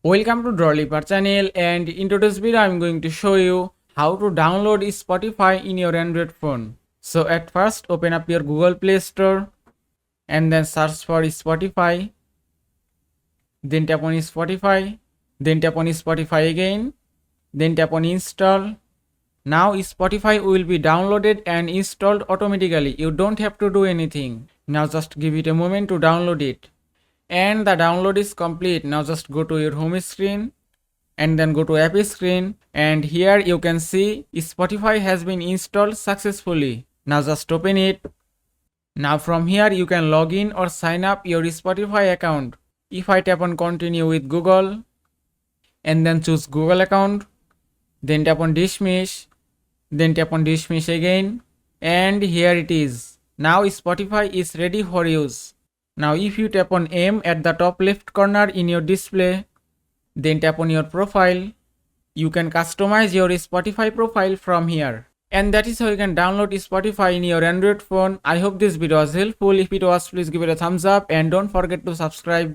Welcome to Drawliper channel, and in today's video I'm going to show you how to download Spotify in your Android phone. So at first open up your Google Play Store and then search for Spotify. Then tap on Spotify. Then tap on Spotify again. Then tap on install. Now Spotify will be downloaded and installed automatically. You don't have to do anything. Now just give it a moment to download it. And the download is complete. Now just go to your home screen and then go to app screen, and here you can see Spotify has been installed successfully. Now just open it. Now from here you can log in or sign up your Spotify account. If I tap on continue with Google and then choose Google account, then tap on dismiss, then tap on dismiss again, and here it is. Now Spotify is ready for use. Now if you tap on M at the top left corner in your display, then tap on your profile, you can customize your Spotify profile from here. And that is how you can download Spotify in your Android phone. I hope this video was helpful. If it was, please give it a thumbs up and don't forget to subscribe.